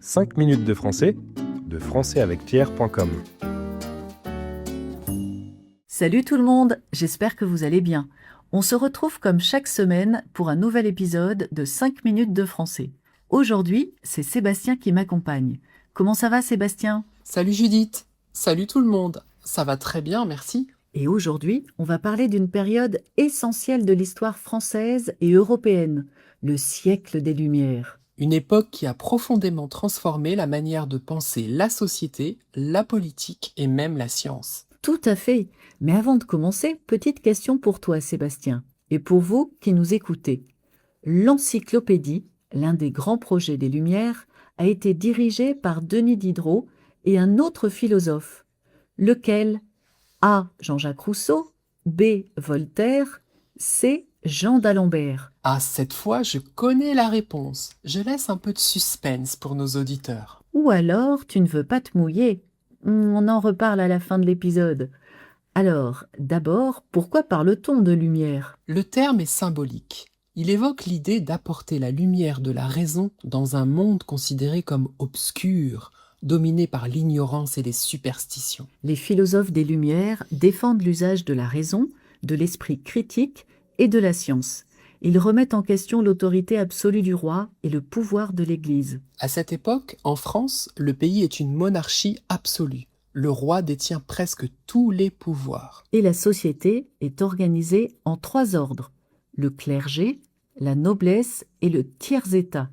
5 minutes de français avec Pierre.com. Salut tout le monde, j'espère que vous allez bien. On se retrouve comme chaque semaine pour un nouvel épisode de 5 minutes de français. Aujourd'hui, c'est Sébastien qui m'accompagne. Comment ça va Sébastien ? Salut Judith, salut tout le monde, ça va très bien, merci. Et aujourd'hui, on va parler d'une période essentielle de l'histoire française et européenne, le siècle des Lumières. Une époque qui a profondément transformé la manière de penser la société, la politique et même la science. Tout à fait. Mais avant de commencer, petite question pour toi Sébastien, et pour vous qui nous écoutez. L'encyclopédie, l'un des grands projets des Lumières, a été dirigée par Denis Diderot et un autre philosophe. Lequel ? A. Jean-Jacques Rousseau, B. Voltaire, C. Jean d'Alembert. Ah, cette fois, je connais la réponse. Je laisse un peu de suspense pour nos auditeurs. Ou alors, tu ne veux pas te mouiller ? On en reparle à la fin de l'épisode. Alors, d'abord, pourquoi parle-t-on de lumière ? Le terme est symbolique. Il évoque l'idée d'apporter la lumière de la raison dans un monde considéré comme obscur, dominé par l'ignorance et les superstitions. Les philosophes des Lumières défendent l'usage de la raison, de l'esprit critique et de la science. Ils remettent en question l'autorité absolue du roi et le pouvoir de l'Église. À cette époque, en France, le pays est une monarchie absolue. Le roi détient presque tous les pouvoirs. Et la société est organisée en 3 ordres, le clergé, la noblesse et le tiers-état.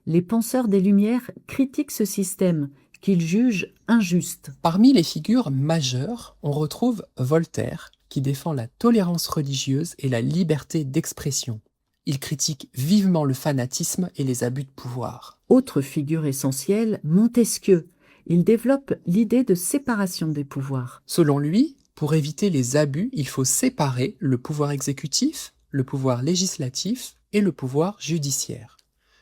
Les penseurs des Lumières critiquent ce système qu'ils jugent injuste. Parmi les figures majeures, on retrouve Voltaire, qui défend la tolérance religieuse et la liberté d'expression. Il critique vivement le fanatisme et les abus de pouvoir. Autre figure essentielle, Montesquieu. Il développe l'idée de séparation des pouvoirs. Selon lui, pour éviter les abus, il faut séparer le pouvoir exécutif, le pouvoir législatif et le pouvoir judiciaire.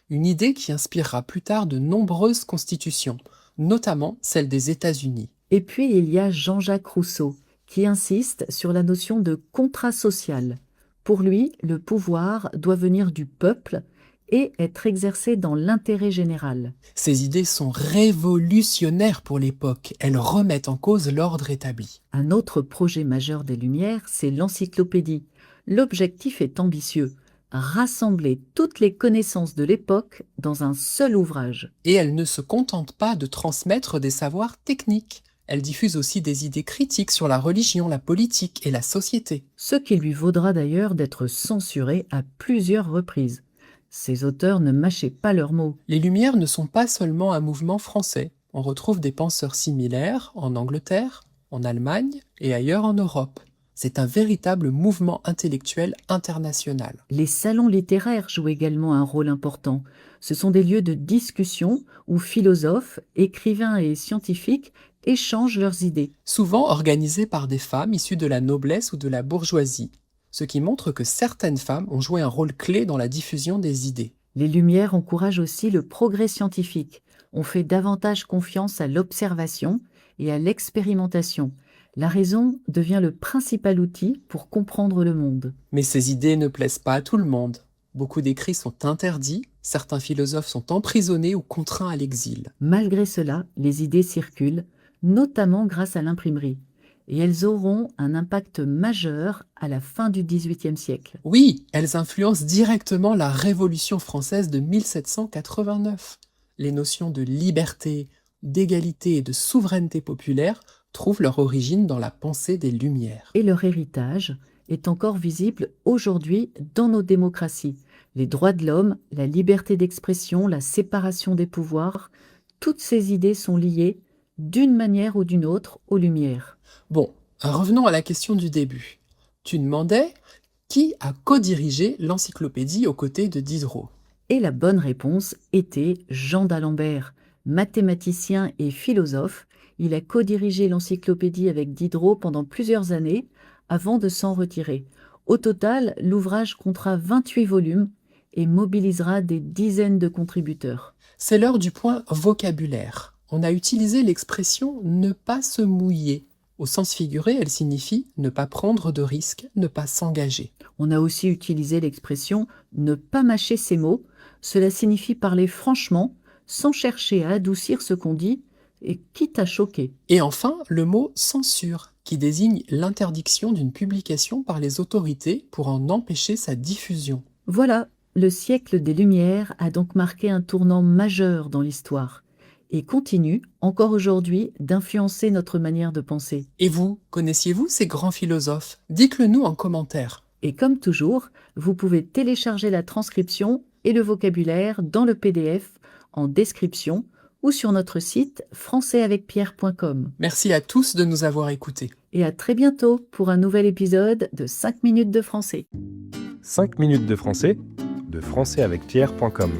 Une idée qui inspirera plus tard de nombreuses constitutions, notamment celle des États-Unis. Et puis il y a Jean-Jacques Rousseau, qui insiste sur la notion de contrat social. Pour lui, le pouvoir doit venir du peuple et être exercé dans l'intérêt général. Ces idées sont révolutionnaires pour l'époque. Elles remettent en cause l'ordre établi. Un autre projet majeur des Lumières, c'est l'encyclopédie. L'objectif est ambitieux, rassembler toutes les connaissances de l'époque dans un seul ouvrage. Et elles ne se contentent pas de transmettre des savoirs techniques. Elle diffuse aussi des idées critiques sur la religion, la politique et la société. Ce qui lui vaudra d'ailleurs d'être censuré à plusieurs reprises. Ces auteurs ne mâchaient pas leurs mots. Les Lumières ne sont pas seulement un mouvement français. On retrouve des penseurs similaires en Angleterre, en Allemagne et ailleurs en Europe. C'est un véritable mouvement intellectuel international. Les salons littéraires jouent également un rôle important. Ce sont des lieux de discussion où philosophes, écrivains et scientifiques échangent leurs idées. Souvent organisés par des femmes issues de la noblesse ou de la bourgeoisie, ce qui montre que certaines femmes ont joué un rôle clé dans la diffusion des idées. Les Lumières encouragent aussi le progrès scientifique. On fait davantage confiance à l'observation et à l'expérimentation. La raison devient le principal outil pour comprendre le monde. Mais ces idées ne plaisent pas à tout le monde. Beaucoup d'écrits sont interdits, certains philosophes sont emprisonnés ou contraints à l'exil. Malgré cela, les idées circulent, notamment grâce à l'imprimerie. Et elles auront un impact majeur à la fin du XVIIIe siècle. Oui, elles influencent directement la Révolution française de 1789. Les notions de liberté, d'égalité et de souveraineté populaire trouvent leur origine dans la pensée des Lumières. Et leur héritage est encore visible aujourd'hui dans nos démocraties. Les droits de l'homme, la liberté d'expression, la séparation des pouvoirs, toutes ces idées sont liées, d'une manière ou d'une autre, aux Lumières. Bon, revenons à la question du début. Tu demandais qui a co-dirigé l'encyclopédie aux côtés de Diderot. Et la bonne réponse était Jean d'Alembert, mathématicien et philosophe. Il a co-dirigé l'encyclopédie avec Diderot pendant plusieurs années avant de s'en retirer. Au total, l'ouvrage comptera 28 volumes et mobilisera des dizaines de contributeurs. C'est l'heure du point vocabulaire. On a utilisé l'expression « ne pas se mouiller ». Au sens figuré, elle signifie ne pas prendre de risques, ne pas s'engager. On a aussi utilisé l'expression « ne pas mâcher ses mots ». Cela signifie parler franchement, sans chercher à adoucir ce qu'on dit, et quitte à choquer. Et enfin, le mot censure, qui désigne l'interdiction d'une publication par les autorités pour en empêcher sa diffusion. Voilà, le siècle des Lumières a donc marqué un tournant majeur dans l'histoire, et continue, encore aujourd'hui, d'influencer notre manière de penser. Et vous, connaissiez-vous ces grands philosophes? Dites-le nous en commentaire. Et comme toujours, vous pouvez télécharger la transcription et le vocabulaire dans le PDF en description ou sur notre site françaisavecpierre.com. Merci à tous de nous avoir écoutés. Et à très bientôt pour un nouvel épisode de 5 minutes de français. 5 minutes de français de françaisavecpierre.com.